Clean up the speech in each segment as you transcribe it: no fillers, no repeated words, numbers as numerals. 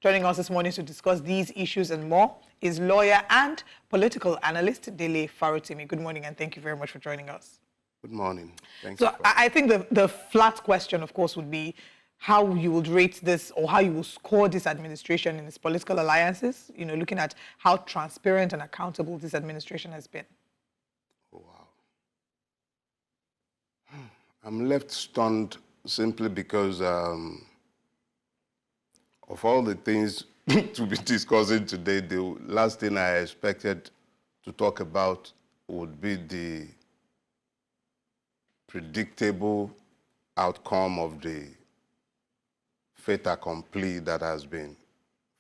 Joining us this morning to discuss these issues and more is lawyer and political analyst Dele Farotimi. Good morning, and thank you very much for joining us. Good morning. Thank you. So I think the flat question, of course, would be how you would rate this or how you will score this administration in its political alliances, looking at how transparent and accountable this administration has been. Oh, wow. I'm left stunned simply because of all the things to be discussing today. The last thing I expected to talk about would be the predictable outcome of the fait accompli that has been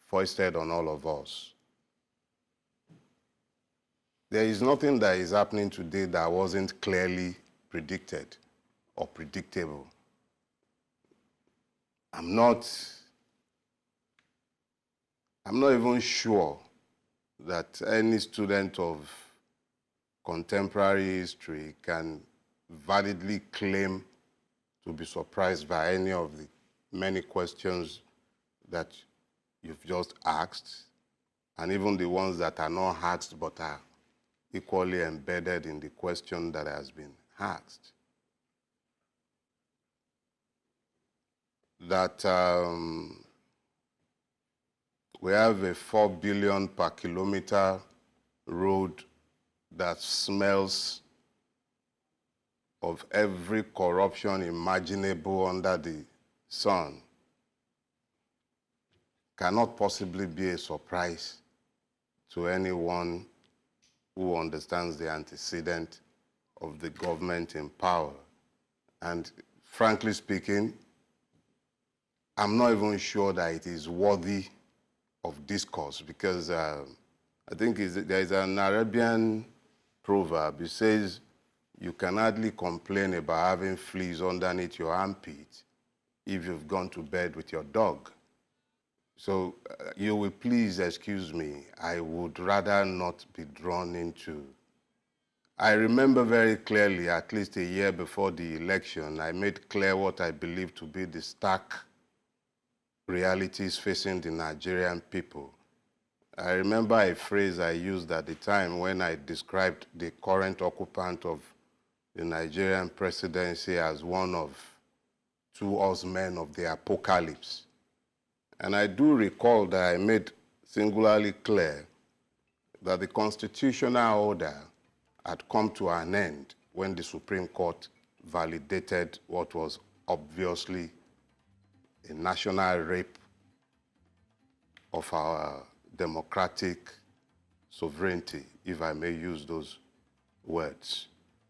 foisted on all of us. There is nothing that is happening today that wasn't clearly predicted or predictable. I'm not even sure that any student of contemporary history can validly claim to be surprised by any of the many questions that you've just asked, and even the ones that are not asked but are equally embedded in the question that has been asked. That we have a 4 billion per kilometer road that smells of every corruption imaginable under the sun cannot possibly be a surprise to anyone who understands the antecedent of the government in power. And frankly speaking, I'm not even sure that it is worthy of discourse, because I think there is an Arabian proverb. It says, you can hardly complain about having fleas underneath your armpit if you've gone to bed with your dog. So you will please excuse me, I would rather not be drawn into. I remember very clearly, at least a year before the election, I made clear what I believe to be the stark realities facing the Nigerian people. I remember a phrase I used at the time when I described the current occupant of the Nigerian presidency as one of two horsemen of the apocalypse. And I do recall that I made singularly clear that the constitutional order had come to an end when the Supreme Court validated what was obviously a national rape of our democratic sovereignty, if I may use those words.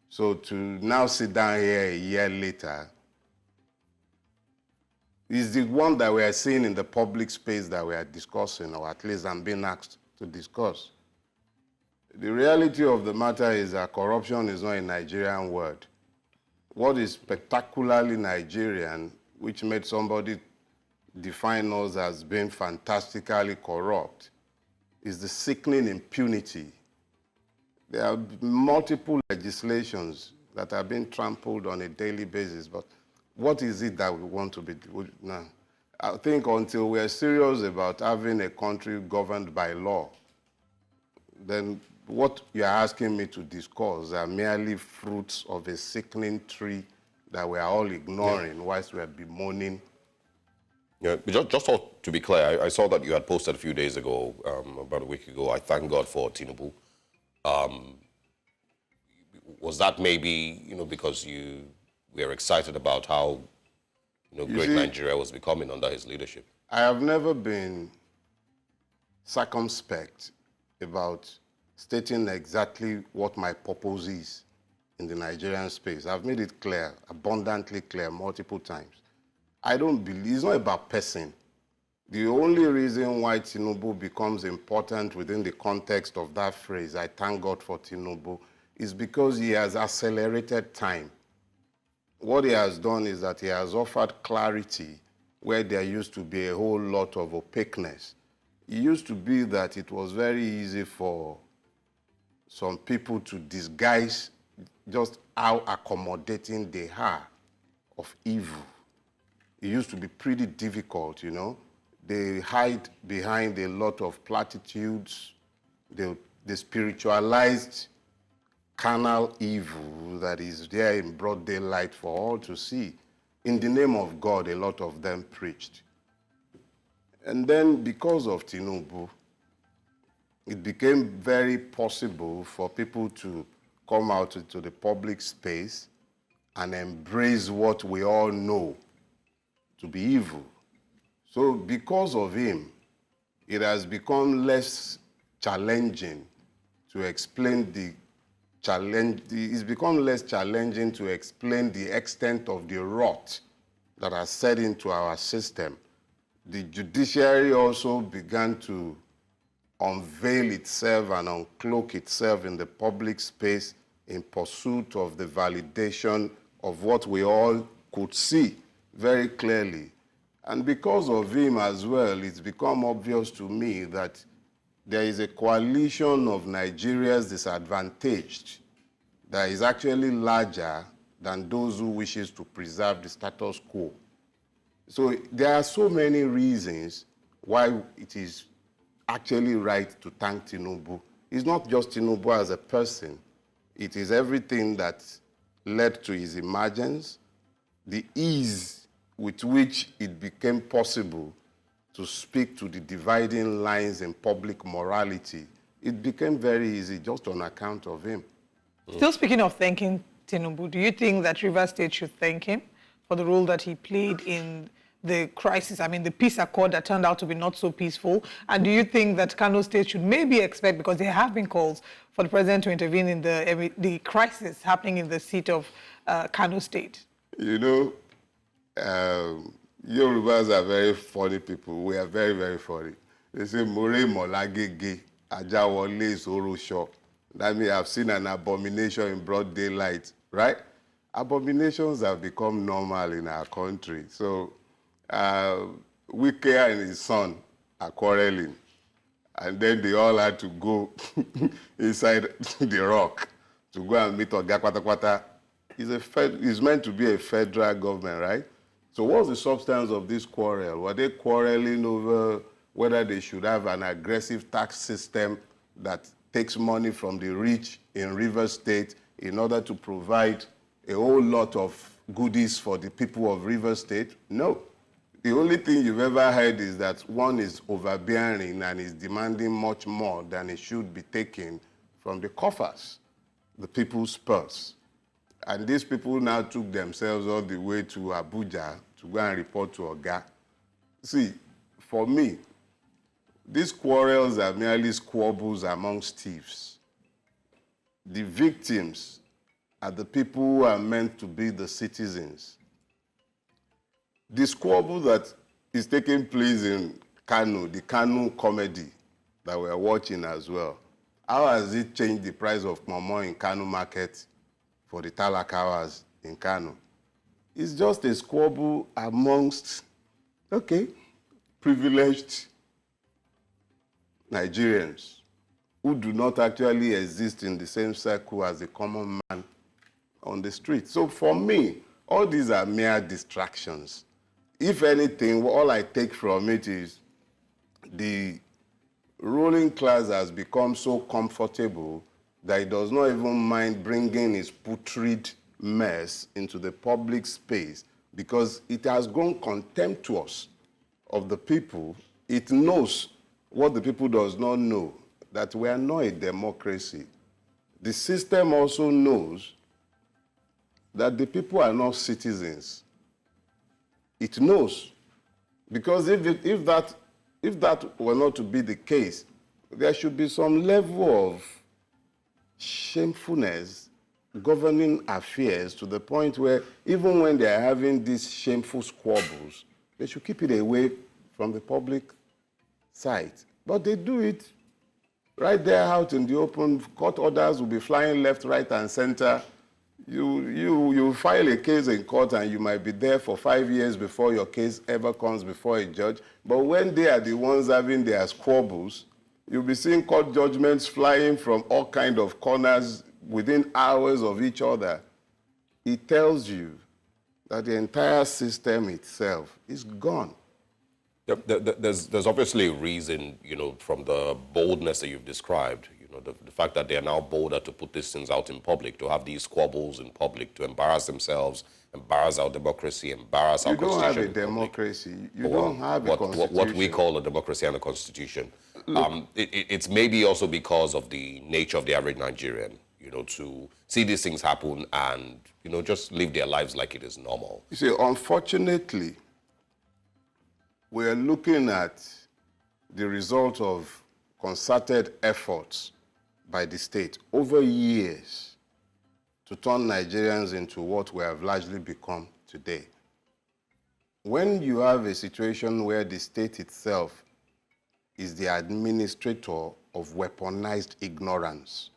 So to now sit down here a year later is the one that we are seeing in the public space that we are discussing, or at least I'm being asked to discuss. The reality of the matter is that corruption is not a Nigerian word. What is spectacularly Nigerian, which made somebody define us as being fantastically corrupt, is the sickening impunity. There are multiple legislations that are being trampled on a daily basis, but what is it that we want to be doing now? I think until we're serious about having a country governed by law, then what you're asking me to discuss are merely fruits of a sickening tree that we are all ignoring whilst we are bemoaning. Yeah, just to be clear, I saw that you had posted a few days ago, about a week ago, I thank God for Tinubu. Was that maybe, because you were excited about how, great Nigeria was becoming under his leadership? I have never been circumspect about stating exactly what my purpose is in the Nigerian space. I've made it clear, abundantly clear, multiple times. I don't believe, it's not about person. The only reason why Tinubu becomes important within the context of that phrase, I thank God for Tinubu, is because he has accelerated time. What he has done is that he has offered clarity where there used to be a whole lot of opaqueness. It used to be that it was very easy for some people to disguise just how accommodating they are of evil. It used to be pretty difficult, They hide behind a lot of platitudes. They spiritualized carnal evil that is there in broad daylight for all to see. In the name of God, a lot of them preached. And then because of Tinubu, it became very possible for people to come out into the public space and embrace what we all know to be evil. So because of him, it has become less challenging to explain it's become less challenging to explain the extent of the rot that has set into our system. The judiciary also began to unveil itself and uncloak itself in the public space in pursuit of the validation of what we all could see very clearly. And because of him as well, it's become obvious to me that there is a coalition of Nigerians disadvantaged that is actually larger than those who wishes to preserve the status quo. So there are so many reasons why it is actually right to thank Tinubu. It's not just Tinubu as a person. It is everything that led to his emergence, the ease with which it became possible to speak to the dividing lines in public morality. It became very easy just on account of him. Still speaking of thanking Tinubu, do you think that Rivers State should thank him for the role that he played in the crisis, the peace accord that turned out to be not so peaceful? And do you think that Kano State should maybe expect, because there have been calls for the president to intervene in the crisis happening in the seat of Kano State? You know, Yorubas are very funny people. We are very, very funny. They say, More Molagege, Ajawole Sorosho. That means I've seen an abomination in broad daylight, right? Abominations have become normal in our country. So, Wike and his son are quarreling. And then they all had to go inside the rock to go and meet Oga Kwata. It's meant to be a federal government, right? So what's the substance of this quarrel? Were they quarreling over whether they should have an aggressive tax system that takes money from the rich in Rivers State in order to provide a whole lot of goodies for the people of Rivers State? No. The only thing you've ever heard is that one is overbearing and is demanding much more than it should be taken from the coffers, the people's purse. And these people now took themselves all the way to Abuja to go and report to Oga. See, for me, these quarrels are merely squabbles amongst thieves. The victims are the people who are meant to be the citizens. The squabble that is taking place in Kano, the Kano comedy that we're watching as well, how has it changed the price of momo in Kano market for the Talakawas in Kano? It's just a squabble amongst, privileged Nigerians who do not actually exist in the same circle as the common man on the street. So for me, all these are mere distractions. If anything, all I take from it is the ruling class has become so comfortable that it does not even mind bringing its putrid mess into the public space because it has grown contemptuous of the people. It knows what the people does not know, that we are not a democracy. The system also knows that the people are not citizens. It knows. Because if that were not to be the case, there should be some level of shamefulness governing affairs to the point where even when they are having these shameful squabbles, they should keep it away from the public sight. But they do it right there out in the open. Court orders will be flying left, right, and center. You file a case in court and you might be there for 5 years before your case ever comes before a judge. But when they are the ones having their squabbles, you'll be seeing court judgments flying from all kinds of corners within hours of each other. It tells you that the entire system itself is gone. There's obviously a reason, from the boldness that you've described, the fact that they are now bolder to put these things out in public, to have these squabbles in public, to embarrass themselves, embarrass our democracy, embarrass our You don't constitution have a in public. democracy. You don't have a constitution. What we call a democracy and a constitution. It's maybe also because of the nature of the average Nigerian, to see these things happen and, just live their lives like it is normal. You see, unfortunately, we're looking at the result of concerted efforts by the state over years to turn Nigerians into what we have largely become today. When you have a situation where the state itself is the administrator of weaponized ignorance,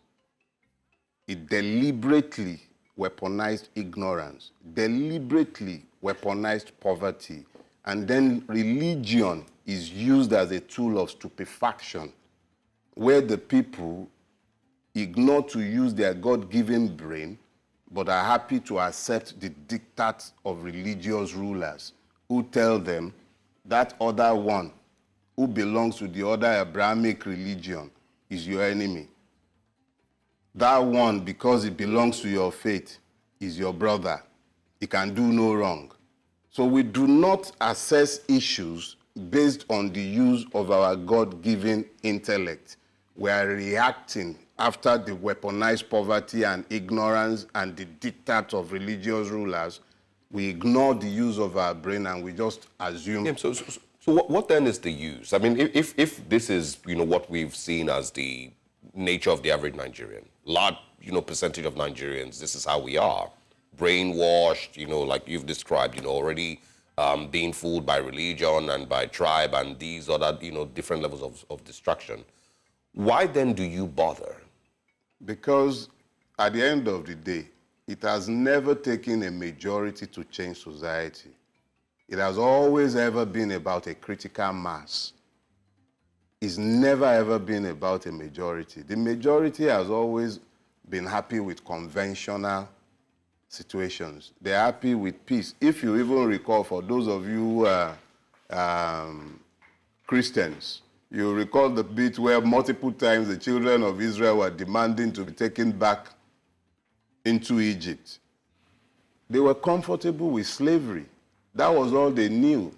it deliberately weaponized ignorance, deliberately weaponized poverty, and then religion is used as a tool of stupefaction, where the people ignore to use their God-given brain, but are happy to accept the diktats of religious rulers who tell them that other one who belongs to the other Abrahamic religion is your enemy. That one, because it belongs to your faith, is your brother. He can do no wrong. So we do not assess issues based on the use of our God-given intellect. We are reacting after the weaponized poverty and ignorance and the diktat of religious rulers. We ignore the use of our brain and we just assume. Yeah, so what then is the use? I mean, if this is, what we've seen as the nature of the average Nigerian, large, percentage of Nigerians, this is how we are. Brainwashed, like you've described, already being fooled by religion and by tribe and these other, different levels of destruction. Why then do you bother? Because at the end of the day, it has never taken a majority to change society. It has always ever been about a critical mass. It's never ever been about a majority. The majority has always been happy with conventional situations. They're happy with peace. If you even recall, for those of you who are Christians, you recall the bit where multiple times the children of Israel were demanding to be taken back into Egypt. They were comfortable with slavery. That was all they knew.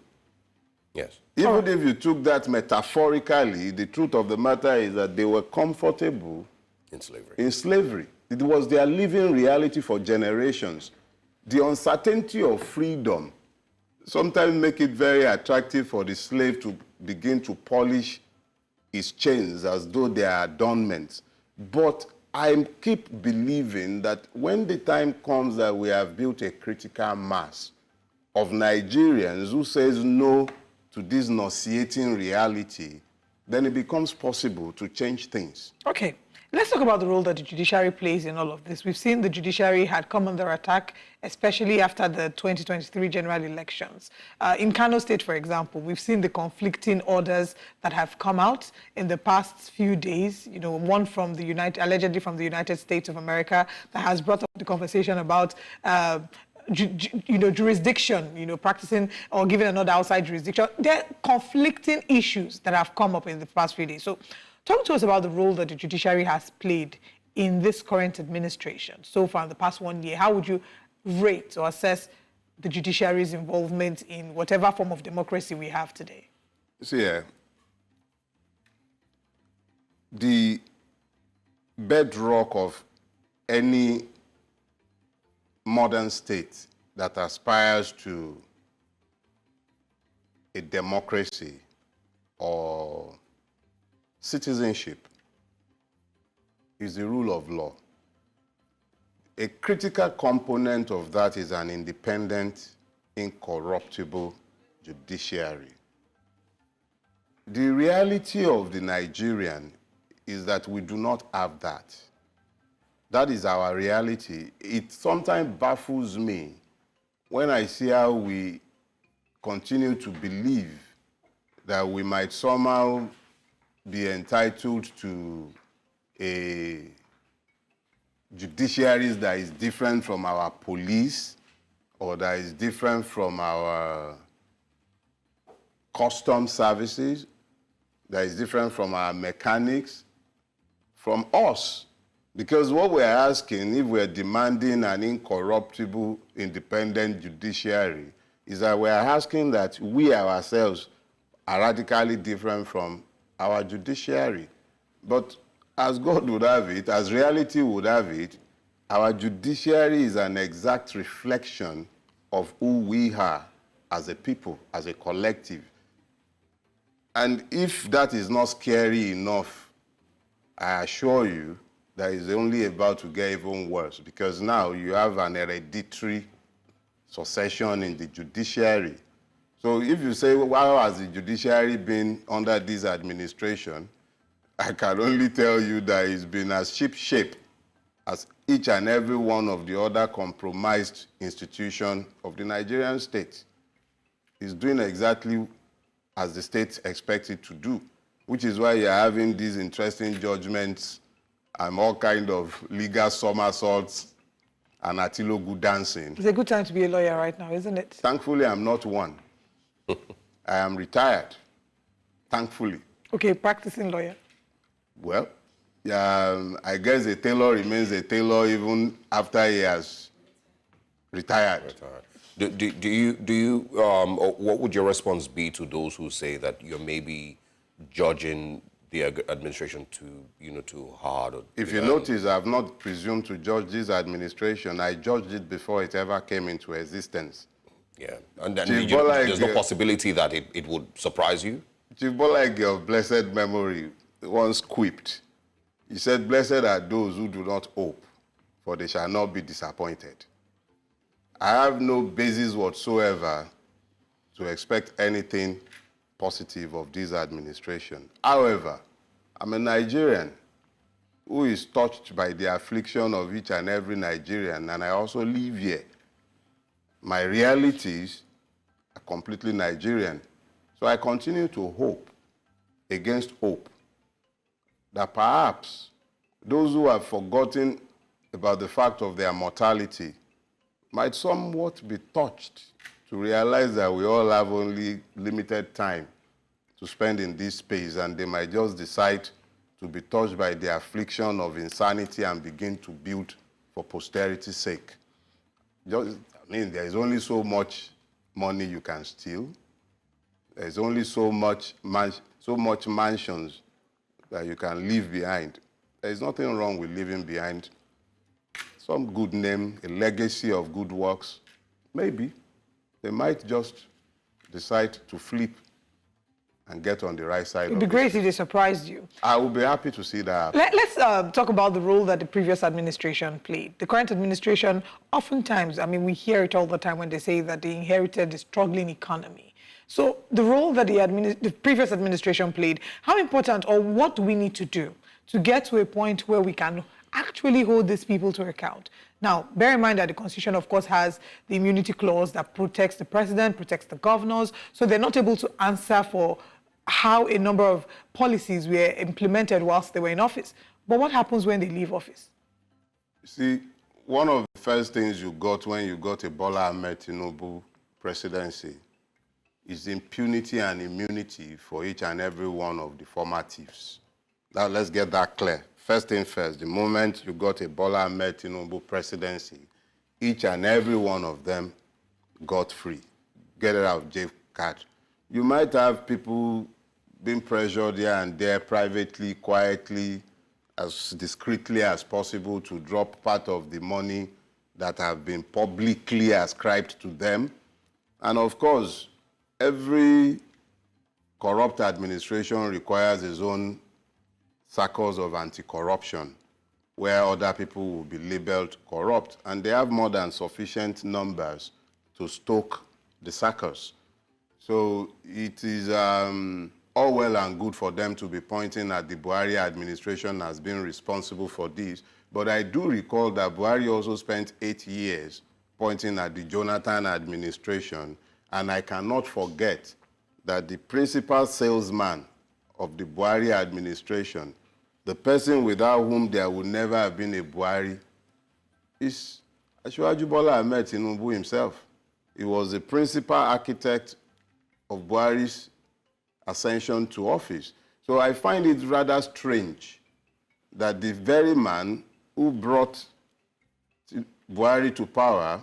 Yes. Even if you took that metaphorically, the truth of the matter is that they were comfortable in slavery. It was their living reality for generations. The uncertainty of freedom sometimes make it very attractive for the slave to begin to polish his chains as though they are adornments. But I keep believing that when the time comes that we have built a critical mass of Nigerians who says no to this nauseating reality, then it becomes possible to change things. Okay, let's talk about the role that the judiciary plays in all of this. We've seen the judiciary had come under attack, especially after the 2023 general elections. In Kano State, for example, we've seen the conflicting orders that have come out in the past few days. One from the allegedly from the United States of America that has brought up the conversation about jurisdiction, practicing or giving another outside jurisdiction. There are conflicting issues that have come up in the past few days. So talk to us about the role that the judiciary has played in this current administration so far in the past 1 year. How would you rate or assess the judiciary's involvement in whatever form of democracy we have today? See, the bedrock of any modern state that aspires to a democracy or citizenship is the rule of law. A critical component of that is an independent, incorruptible judiciary. The reality of the Nigerian is that we do not have that. That is our reality. It sometimes baffles me when I see how we continue to believe that we might somehow be entitled to a judiciary that is different from our police or that is different from our custom services, that is different from our mechanics, from us. Because what we're asking, if we're demanding an incorruptible, independent judiciary, is that we're asking that we ourselves are radically different from our judiciary. But as God would have it, as reality would have it, our judiciary is an exact reflection of who we are as a people, as a collective. And if that is not scary enough, I assure you that it's only about to get even worse, because now you have an hereditary succession in the judiciary. So if you say, well, how has the judiciary been under this administration? I can only tell you that it's been as ship-shape as each and every one of the other compromised institutions of the Nigerian state. It's doing exactly as the state expects it to do, which is why you're having these interesting judgments and all kind of legal somersaults and atilogu dancing. It's a good time to be a lawyer right now, isn't it? Thankfully, I'm not one. I am retired, thankfully. Okay, practicing lawyer. Well, I guess a tailor remains a tailor even after he has retired. What would your response be to those who say that you're maybe judging the administration too hard? If you notice, I've not presumed to judge this administration. I judged it before it ever came into existence. Yeah, and then there's no possibility that it would surprise you? Chief Bola of blessed memory once quipped. He said, "Blessed are those who do not hope, for they shall not be disappointed." I have no basis whatsoever to expect anything positive of this administration. However, I'm a Nigerian who is touched by the affliction of each and every Nigerian, and I also live here. My realities are completely Nigerian. So I continue to hope against hope that perhaps those who have forgotten about the fact of their mortality might somewhat be touched to realize that we all have only limited time to spend in this space, and they might just decide to be touched by the affliction of insanity and begin to build for posterity's sake. There is only so much money you can steal. There's only so much mansions that you can leave behind. There's nothing wrong with leaving behind some good name, a legacy of good works. Maybe they might just decide to flip and get on the right side. It would be great if they surprised you. I would be happy to see that. Let's talk about the role that the previous administration played. The current administration, oftentimes, we hear it all the time when they say that they inherited a struggling economy. So the role that the previous administration played, how important or what do we need to do to get to a point where we can actually hold these people to account? Now, bear in mind that the Constitution, of course, has the immunity clause that protects the president, protects the governors, so they're not able to answer for how a number of policies were implemented whilst they were in office. But what happens when they leave office? See, one of the first things you got when you got a Bola Tinubu presidency is impunity and immunity for each and every one of the former thieves. Now, let's get that clear. First thing first, the moment you got a Bola Tinubu presidency, each and every one of them got free. Get it out of jail card. You might have people being pressured here and there privately, quietly, as discreetly as possible to drop part of the money that have been publicly ascribed to them. And of course, every corrupt administration requires its own circles of anti-corruption, where other people will be labeled corrupt, and they have more than sufficient numbers to stoke the circles. So it is all well and good for them to be pointing at the Buhari administration as being responsible for this, but I do recall that Buhari also spent 8 years pointing at the Jonathan administration, and I cannot forget that the principal salesman of the Buhari administration, the person without whom there would never have been a Buhari, is Asiwaju Bola Tinubu himself. He was the principal architect of Buhari's ascension to office. So I find it rather strange that the very man who brought Buhari to power,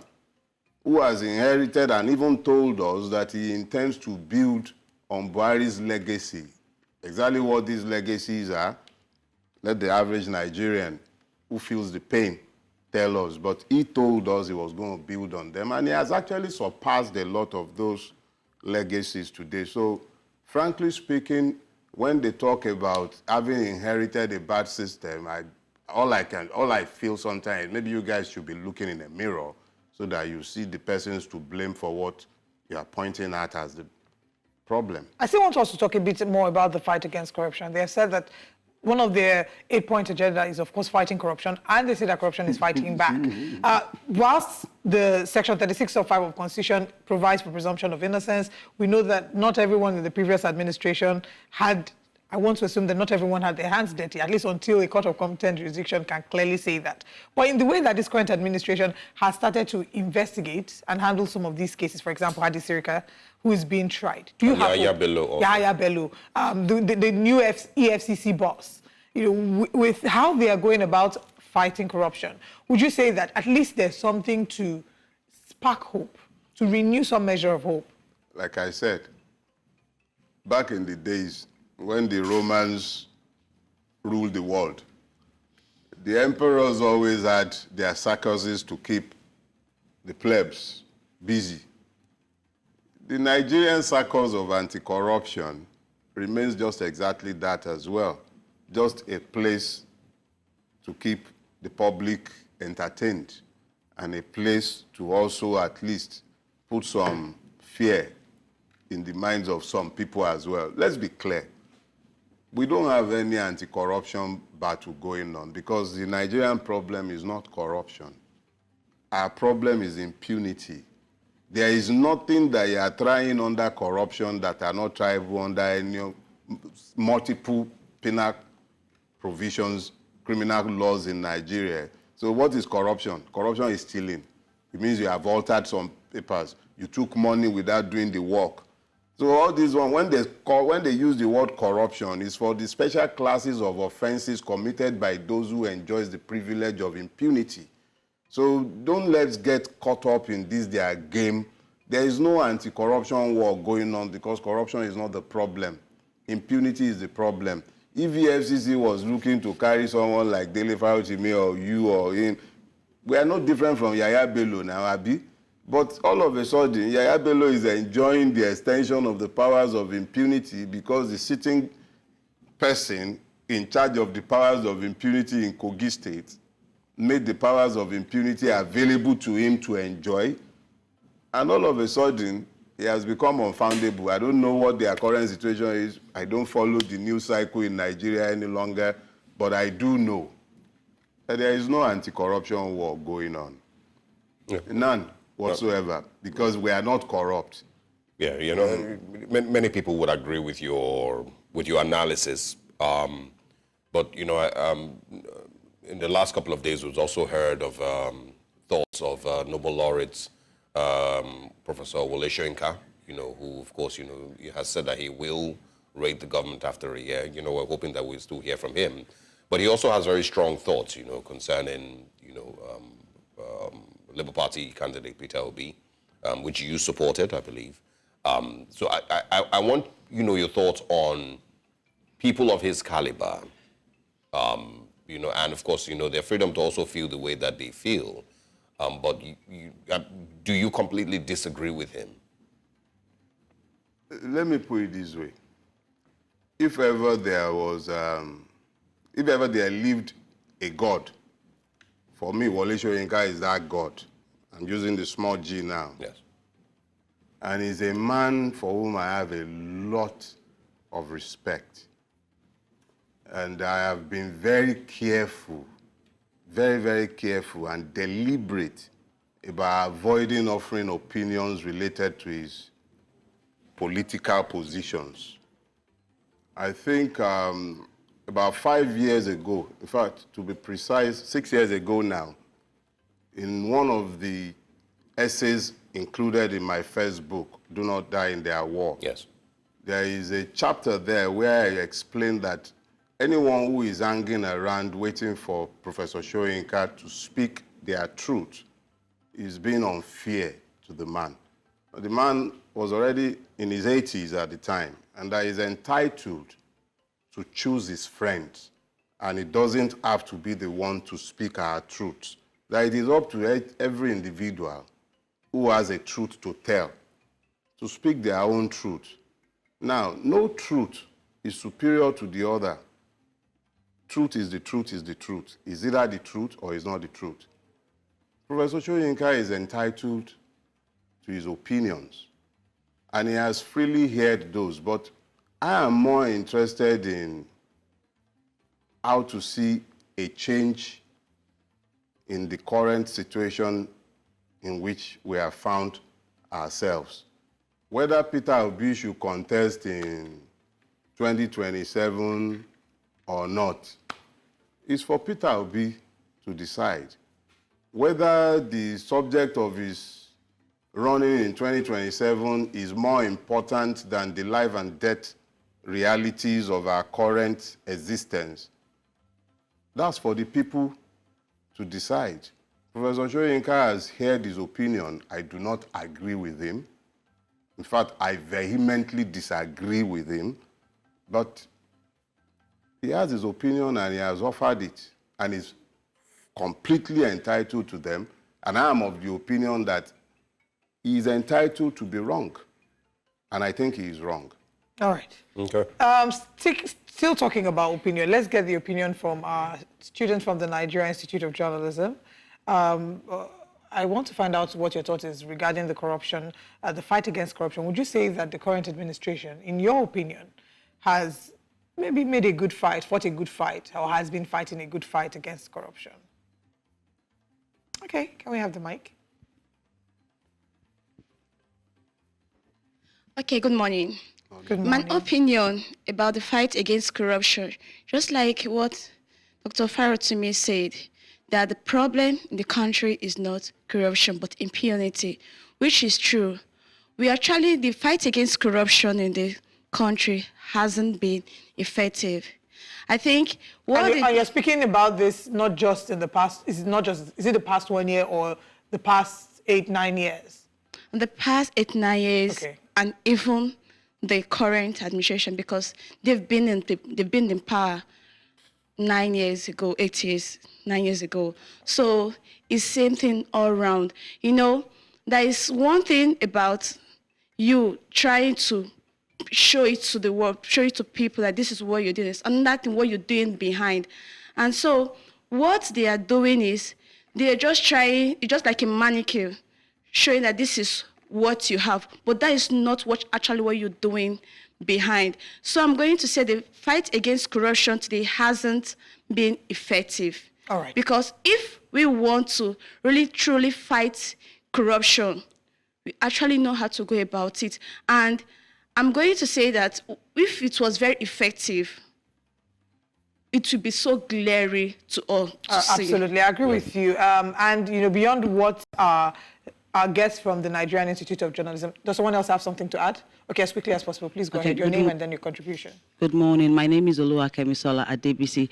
who has inherited and even told us that he intends to build on Buhari's legacy. Exactly what these legacies are, let the average Nigerian who feels the pain tell us. But he told us he was going to build on them, and he has actually surpassed a lot of those legacies today. So, frankly speaking, when they talk about having inherited a bad system, all I feel sometimes, maybe you guys should be looking in a mirror so that you see the persons to blame for what you are pointing at as the problem. I still want us to talk a bit more about the fight against corruption. They have said that one of their 8-point agenda is, of course, fighting corruption, and they say that corruption is fighting back. Whilst the Section 36(5) of Constitution provides for presumption of innocence, we know that not everyone in the previous administration had, I want to assume that not everyone had their hands dirty, at least until a court of competent jurisdiction can clearly say that. But in the way that this current administration has started to investigate and handle some of these cases, for example, Hadi Sirika, who is being tried. Do you have Yahya Bello. Yahya Bello, the new EFCC boss, with how they are going about fighting corruption, would you say that at least there's something to spark hope, to renew some measure of hope? Like I said, back in the days when the Romans ruled the world, the emperors always had their circuses to keep the plebs busy. The Nigerian circus of anti-corruption remains just exactly that as well, just a place to keep the public entertained and a place to also at least put some fear in the minds of some people as well. Let's be clear. We don't have any anti-corruption battle going on because the Nigerian problem is not corruption. Our problem is impunity. There is nothing that you are trying under corruption that are not triable under any multiple penal provisions, criminal laws in Nigeria. So what is corruption? Corruption is stealing. It means you have altered some papers. You took money without doing the work. So all these one, when they use the word corruption, is for the special classes of offenses committed by those who enjoys the privilege of impunity. So don't let's get caught up in this their game. There is no anti-corruption war going on because corruption is not the problem. Impunity is the problem. If the FCC was looking to carry someone like Dele Farotimi or you or him, we are not different from Yahya Bello now, Abi. But all of a sudden, Yahya Bello is enjoying the extension of the powers of impunity because the sitting person in charge of the powers of impunity in Kogi State made the powers of impunity available to him to enjoy. And all of a sudden, he has become unfoundable. I don't know what their current situation is. I don't follow the news cycle in Nigeria any longer, but I do know that there is no anti-corruption war going on. Yeah. None whatsoever, because we are not corrupt. Yeah, you know, many people would agree with your analysis, but you know, in the last couple of days, we've also heard of thoughts of Nobel laureates, Professor Wole Soyinka, you know, who, of course, you know, he has said that he will raid the government after a year. You know, we're hoping that we'll still hear from him. But he also has very strong thoughts, you know, concerning, you know, Labour Party candidate Peter Obi, which you supported, I believe. So I want, you know, your thoughts on people of his caliber, you know, and of course, you know, their freedom to also feel the way that they feel. But do you completely disagree with him? Let me put it this way. If ever there was, if ever there lived a God, for me, Wole Soyinka is that God. I'm using the small g now. Yes. And he's a man for whom I have a lot of respect. And I have been very careful, very, very careful and deliberate about avoiding offering opinions related to his political positions. I think about 5 years ago, in fact, to be precise, 6 years ago now, in one of the essays included in my first book, Do Not Die in Their War. Yes. there is a chapter there where I explain that anyone who is hanging around waiting for Professor Soyinka to speak their truth is being unfair to the man. The man was already in his 80s at the time, and that is entitled to choose his friends, and it doesn't have to be the one to speak our truth. That it is up to every individual who has a truth to tell to speak their own truth. Now, no truth is superior to the other. Truth is the truth is the truth. Is either the truth or is not the truth. Professor Soyinka is entitled to his opinions, and he has freely heard those, but I am more interested in how to see a change in the current situation in which we have found ourselves. Whether Peter Obi should contest in 2027 or not, is for Peter Obi to decide. Whether the subject of his running in 2027 is more important than the life and death realities of our current existence, that's for the people to decide. Professor Soyinka has heard his opinion. I do not agree with him. In fact, I vehemently disagree with him. But he has his opinion and he has offered it, and is completely entitled to them. And I am of the opinion that he is entitled to be wrong. And I think he is wrong. All right. Okay. Still talking about opinion, let's get the opinion from our student from the Nigerian Institute of Journalism. I want to find out what your thought is regarding the corruption, the fight against corruption. Would you say that the current administration, in your opinion, has maybe made a good fight, fought a good fight, or has been fighting a good fight against corruption? Okay, can we have the mic? Okay, good morning. Good morning. My opinion about the fight against corruption, just like what Dr. Farotimi said, that the problem in the country is not corruption, but impunity, which is true. The fight against corruption in the country hasn't been effective. I think and you're speaking about this not just in the past, is it the past 1 year or the past 8-9 years? In the past 8-9 years, okay. And even the current administration, because they've been in power 9 years ago, 8 years, 9 years ago. So it's same thing all around. You know, there is one thing about you trying to show it to the world, show it to people that this is what you're doing, and that what you're doing behind. And so what they are doing is they're just trying, it's just like a manicure, showing that this is what you have, but that is not what you're doing behind. So I'm going to say the fight against corruption today hasn't been effective. All right. Because if we want to really truly fight corruption, we actually know how to go about it. And I'm going to say that if it was very effective, it would be so glaring to all to see. Absolutely, I agree with you. And you know, beyond what our guests from the Nigerian Institute of Journalism, does someone else have something to add? Okay, as quickly as possible, please go ahead. Your name and then your contribution. Good morning. My name is Oluwakemisola Adebisi.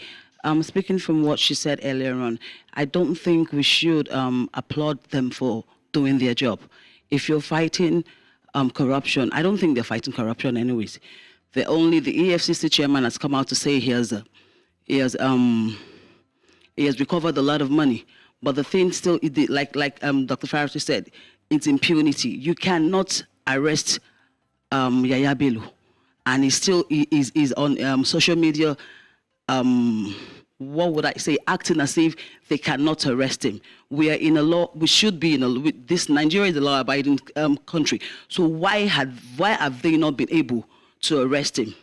Speaking from what she said earlier on, I don't think we should applaud them for doing their job. If you're fighting corruption, I don't think they're fighting corruption anyways. The EFCC chairman has come out to say he has recovered a lot of money. But the thing still, like Dr. Farotimi said, it's impunity. You cannot arrest Yaya Bello, and he still is on social media, what would I say, acting as if they cannot arrest him. We are in a law, we should be in a, this Nigeria is a law-abiding country. So why have they not been able to arrest him?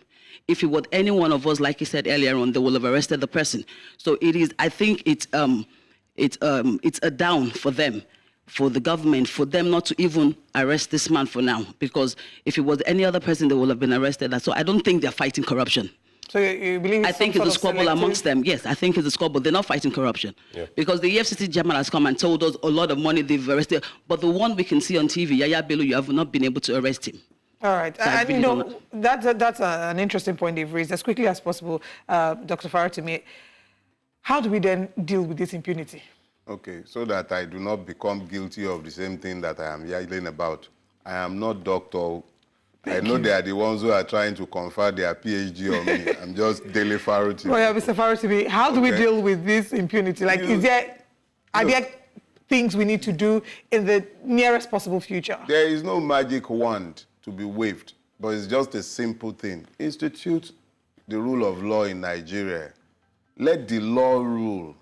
If it was any one of us, like he said earlier on, they will have arrested the person. So it is, I think it's a down for them, for the government, for them not to even arrest this man for now, because if it was any other person, they would have been arrested. So I don't think they're fighting corruption. So you believe I think it's a squabble amongst them. Yes, I think it's a squabble. They're not fighting corruption. Yeah. Because the EFCC chairman has come and told us a lot of money they've arrested. But the one we can see on TV, Yaya Bello, you have not been able to arrest him. All right. So I And, really you don't know, that's an interesting point they've raised. As quickly as possible, Dr. Farotimi, how do we then deal with this impunity? Okay, so that I do not become guilty of the same thing that I am yelling about. I am not doctor. I know they are the ones who are trying to confer their PhD on me. I'm just Dele Farotimi. Well, yeah, Mr. Farotimi, how do we deal with this impunity? Like, are there things we need to do in the nearest possible future? There is no magic wand to be waved, but it's just a simple thing. Institute the rule of law in Nigeria. Let the law rule.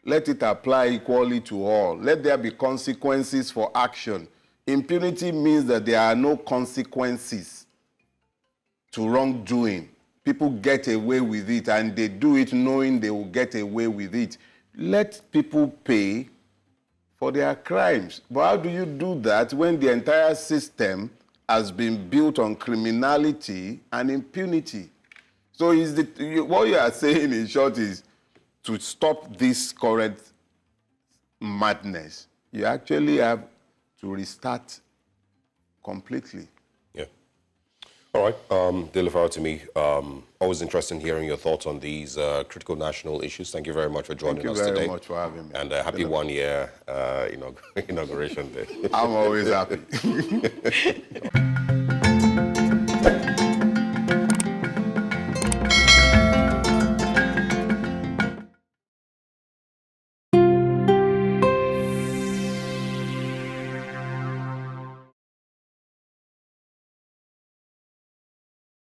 Let it apply equally to all. Let there be consequences for action. Impunity means that there are no consequences to wrongdoing. People get away with it, and they do it knowing they will get away with it. Let people pay for their crimes. But how do you do that when the entire system has been built on criminality and impunity? So what you are saying in short is, to stop this current madness, you actually have to restart completely. Yeah. All right. Dele Farotimi, always interested in hearing your thoughts on these critical national issues. Thank you very much for joining us today. Thank you very much for having me. And happy 1 year inauguration day. I'm always happy.